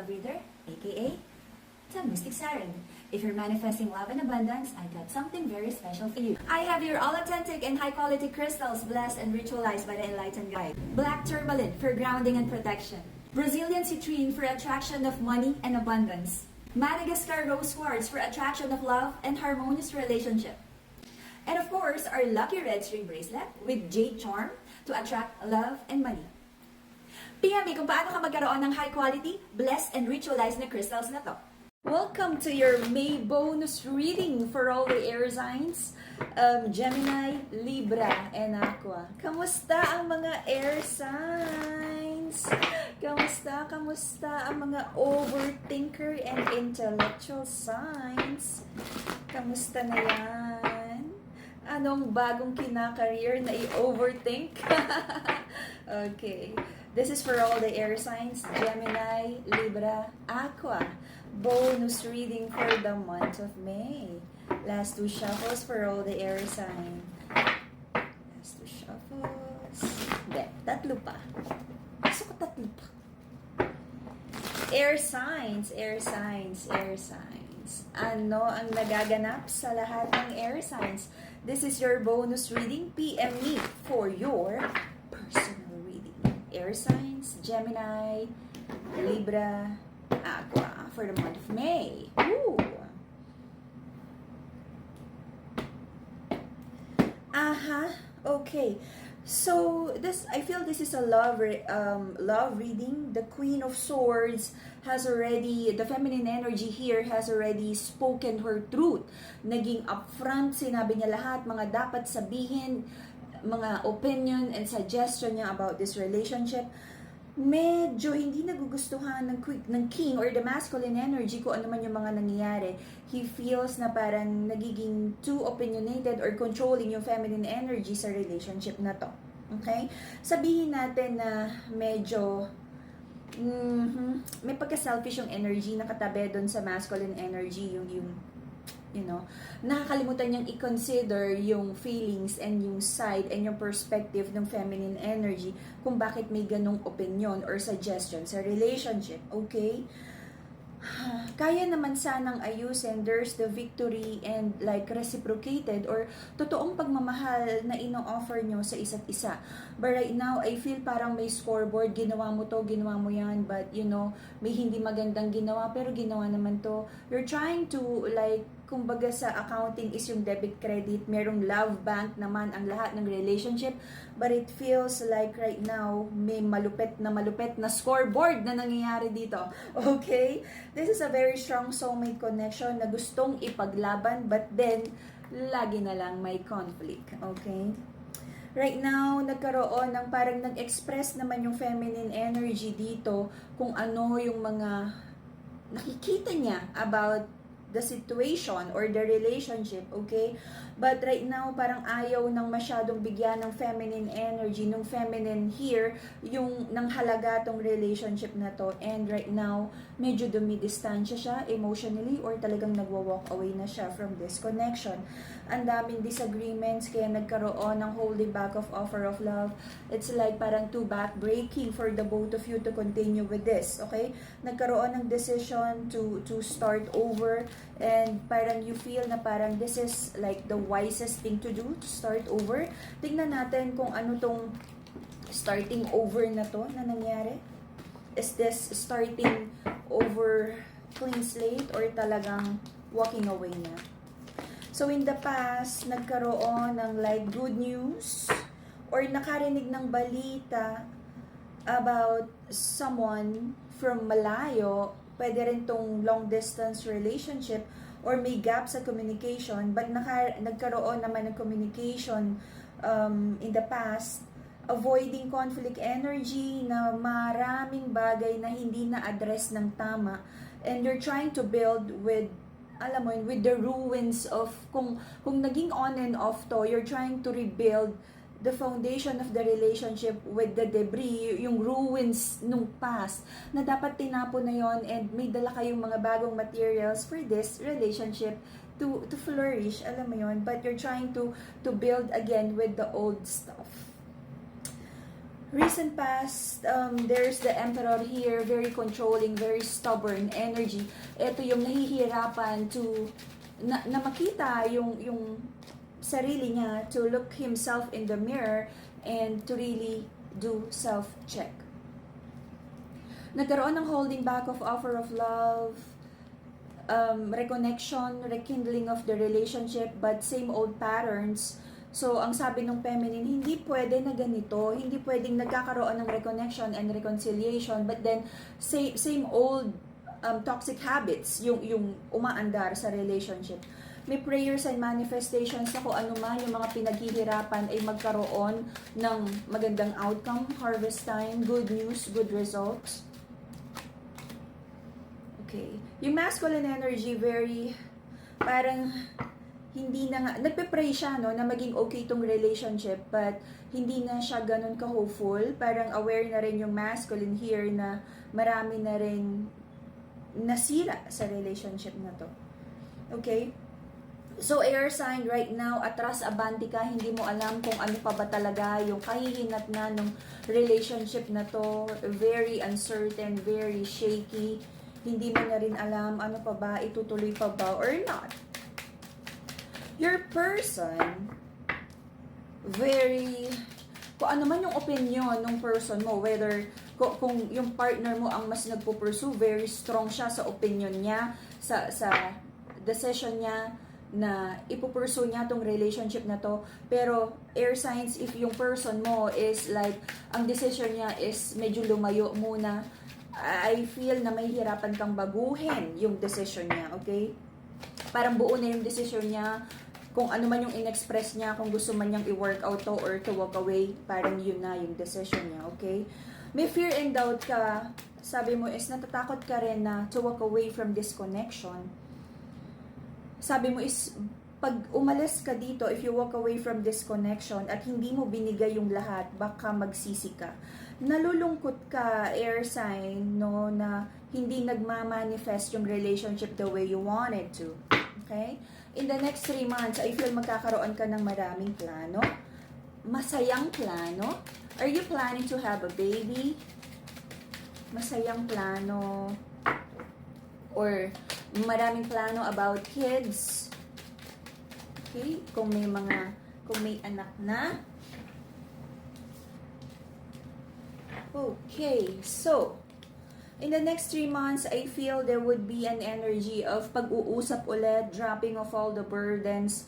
love reader, aka the Mystic Siren. If you're manifesting love and abundance, I got something very special for you. I have your all authentic and high quality crystals blessed and ritualized by the Enlightened Guide. Black tourmaline for grounding and protection. Brazilian citrine for attraction of money and abundance. Madagascar rose quartz for attraction of love and harmonious relationship. And of course, our lucky red string bracelet with jade charm to attract love and money. PM me kung paano ka magkaroon ng high quality, blessed and ritualized na crystals na to. Welcome to your May bonus reading for all the air signs, Gemini, Libra, and Aqua. Kamusta ang mga air signs? Kamusta ang mga overthinker and intellectual signs? Kamusta na yan? Anong bagong kinakareer na i-overthink? Okay. This is for all the air signs, Gemini, Libra, Aqua. Bonus reading for the month of May. Last two shuffles for all the air sign. Last two shuffles. Hindi, tatlo pa. Gusto ko tatlo pa. Air signs, air signs, air signs. Ano ang nagaganap sa lahat ng air signs? This is your bonus reading. PM me for your personal reading. Air signs, Gemini, Libra, Aqua for the month of May. Ooh. Okay. So I feel this is a love reading. The Queen of Swords has already, the feminine energy here has already spoken her truth. Naging upfront, sinabi niya lahat mga dapat sabihin, mga opinion and suggestion niya about this relationship. Medyo hindi nagugustuhan ng king or the masculine energy kung ano man yung mga nangyayari. He feels na parang nagiging too opinionated or controlling yung feminine energy sa relationship na to. Okay? Sabihin natin na medyo may pagka-selfish yung energy nakatabi doon sa masculine energy, yung you know, nakakalimutan niyang i-consider yung feelings and yung side and yung perspective ng feminine energy kung bakit may ganong opinion or suggestion sa relationship, okay? Kaya naman sanang ayusin, there's the victory and like reciprocated or totoong pagmamahal na ino-offer nyo sa isa't isa. But right now, I feel parang may scoreboard, ginawa mo to, ginawa mo yan, but you know, may hindi magandang ginawa, pero ginawa naman to. You're trying to like, kumbaga sa accounting is yung debit credit, merong love bank naman ang lahat ng relationship, but it feels like right now may malupet na scoreboard na nangyayari dito. Okay? This is a very strong soulmate connection na gustong ipaglaban but then lagi na lang may conflict. Okay? Right now, nagkaroon ng parang nag-express naman yung feminine energy dito kung ano yung mga nakikita niya about the situation or the relationship, okay? But right now, parang ayaw nang masyadong bigyan ng feminine energy, nung feminine here, yung nang halaga tong relationship na to. And right now, medyo dumidistansya siya emotionally or talagang nagwa-walk away na siya from this connection. Ang daming disagreements, kaya nagkaroon ng holding back of offer of love. It's like parang too back-breaking for the both of you to continue with this, okay? Nagkaroon ng decision to start over. And parang you feel na parang this is like the wisest thing to do, to start over. Tingnan natin kung ano tong starting over na to na nangyari. Is this starting over clean slate or talagang walking away na? So in the past, nagkaroon ng like good news or nakarinig ng balita about someone from malayo. Pwede rin tong long distance relationship or may gap sa communication but nagkaroon naman ng communication in the past, avoiding conflict energy na maraming bagay na hindi na-address ng tama and you're trying to build with alam mo yun, with the ruins of kung naging on and off to, you're trying to rebuild the foundation of the relationship with the debris, yung ruins nung past, na dapat tinapon na yon and may dala kayong mga bagong materials for this relationship to flourish, alam mo yon, but you're trying to build again with the old stuff. Recent past, there's the Emperor here, very controlling, very stubborn energy. Ito yung nahihirapan to na makita yung sarili niya, to look himself in the mirror and to really do self-check. Nagkaroon ng holding back of offer of love, reconnection, rekindling of the relationship, but same old patterns. So, ang sabi ng feminine, hindi pwede na ganito, hindi pwedeng nagkakaroon ng reconnection and reconciliation, but then same old toxic habits yung umaandar sa relationship. May prayers and manifestations na kung ano man yung mga pinaghihirapan ay magkaroon ng magandang outcome, harvest time, good news, good results. Okay. Yung masculine energy, very, parang, hindi na nga, nagpe-pray siya, no, na maging okay tong relationship, but hindi na siya ganun ka-hopeful. Parang aware na rin yung masculine here na marami na rin nasira sa relationship na to. Okay? So, air sign right now, atras abante ka, hindi mo alam kung ano pa ba talaga yung kahihinat na ng relationship na to. Very uncertain, very shaky. Hindi mo na rin alam ano pa ba, itutuloy pa ba or not. Your person, very, kung ano man yung opinion ng person mo, whether kung yung partner mo ang mas nagpo-pursue, very strong siya sa opinion niya, sa decision niya na ipupursue niya tong relationship na to. Pero air signs, if yung person mo is like, ang decision niya is medyo lumayo muna, I feel na may hirapan kang baguhin yung decision niya, okay? Parang buo na yung decision niya, kung ano man yung in-express niya, kung gusto man niyang i-work out to or to walk away, parang yun na yung decision niya, okay? May fear and doubt ka, sabi mo is natatakot ka rin na to walk away from this connection. Sabi mo is, pag umalis ka dito, if you walk away from this connection at hindi mo binigay yung lahat, baka magsisi ka. Nalulungkot ka, air sign, no, na hindi nagmamanifest yung relationship the way you wanted to. Okay? In the next 3 months, I feel magkakaroon ka ng maraming plano. Masayang plano. Are you planning to have a baby? Masayang plano. Or maraming plano about kids. Okay? Kung may anak na. Okay, so, in the next 3 months, I feel there would be an energy of pag-uusap ulit, dropping of all the burdens.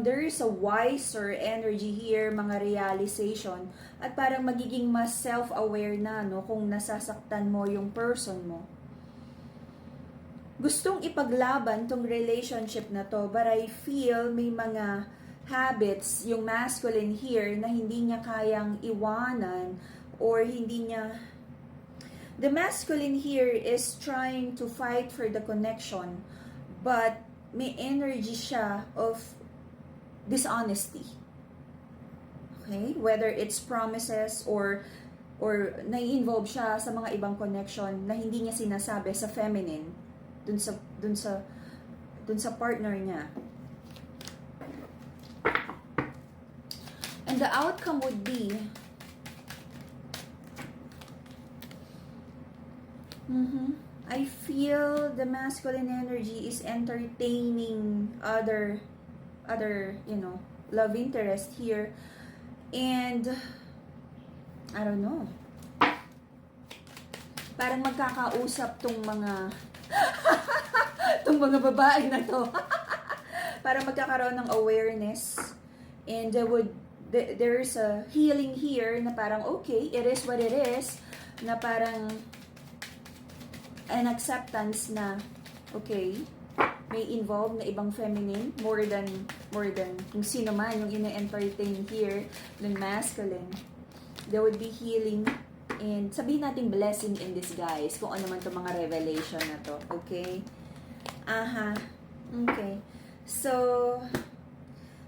There is a wiser energy here, mga realization, at parang magiging mas self-aware na, no, kung nasasaktan mo yung person mo. Gustong ipaglaban tong relationship na to, but I feel may mga habits, yung masculine here, na hindi niya kayang iwanan, or hindi niya. The masculine here is trying to fight for the connection, but may energy siya of dishonesty. Okay? Whether it's promises or nai-involve siya sa mga ibang connection na hindi niya sinasabi sa feminine dun sa partner niya. And the outcome would be I feel the masculine energy is entertaining other love interest here, and I don't know, parang magkakausap tong mga babae na to. Parang magkakaroon ng awareness, and there's a healing here na parang okay, it is what it is, na parang an acceptance na okay, may involve na ibang feminine more than kung sino man yung ina-entertain here ng masculine. There would be healing and sabihin natin blessing in disguise kung ano man to mga revelation na to, okay? Okay. So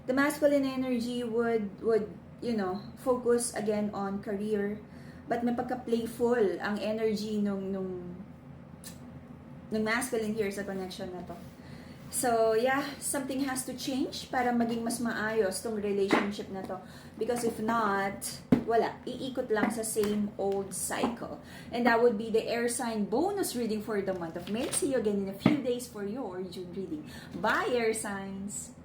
the masculine energy would focus again on career, but may pagka-playful ang energy nung masculine here sa connection na to. So, yeah, something has to change para maging mas maayos tong relationship na to. Because if not, wala, iikot lang sa same old cycle. And that would be the air sign bonus reading for the month of May. See you again in a few days for your June reading. Bye, air signs!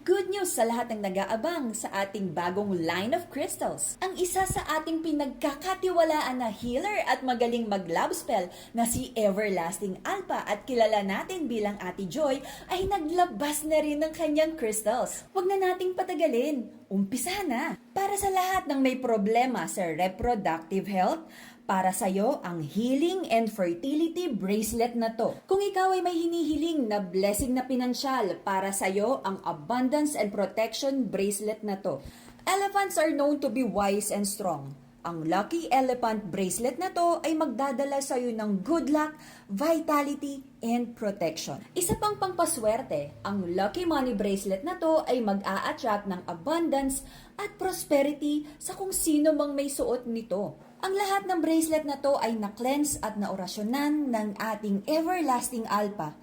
Good news sa lahat ng nag-aabang sa ating bagong line of crystals. Ang isa sa ating pinagkakatiwalaan na healer at magaling mag-love spell na si Everlasting Alpha at kilala natin bilang Ate Joy ay naglabas na rin ng kanyang crystals. Huwag na nating patagalin. Umpisa na! Para sa lahat ng may problema sa reproductive health, para sa'yo ang Healing and Fertility Bracelet na to. Kung ikaw ay may hinihiling na blessing na pinansyal, para sa'yo ang Abundance and Protection Bracelet na to. Elephants are known to be wise and strong. Ang Lucky Elephant Bracelet na to ay magdadala sa'yo ng good luck, vitality, and protection. Isa pang pangpaswerte, ang Lucky Money Bracelet na to ay mag-a-attract ng abundance at prosperity sa kung sino mang may suot nito. Ang lahat ng bracelet na to ay na-cleanse at naorasyonan ng ating Everlasting Alpha.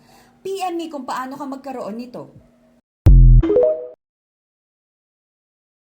PM me kung paano ka magkaroon nito.